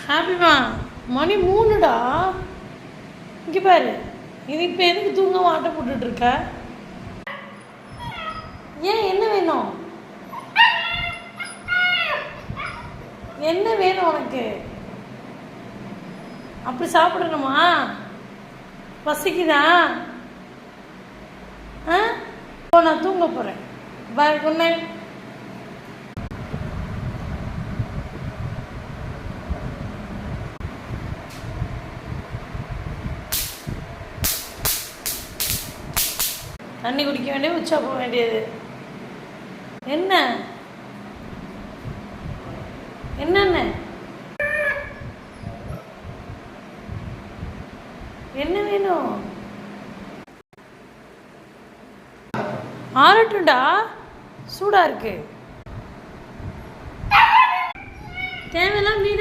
ஹாப்பிமா மணி 3டா. இங்கே பாரு, இது இப்போ எதுக்கு தூங்காம ஆட்டை போட்டுட்ருக்க? ஏன், என்ன வேணும்? என்ன வேணும் உனக்கு? அப்படி சாப்பிடணுமா? பசிக்குதா? ஆ, இப்போ நான் தூங்க போகிறேன். பாய், குட் நைட். தண்ணி குடிக்க வேண்டியது, உச்சா போக வேண்டியது. என்ன என்னென்ன என்ன வேணும்? ஆறட்டும்டா, சூடா இருக்கு. தேவையில்லாம் நீ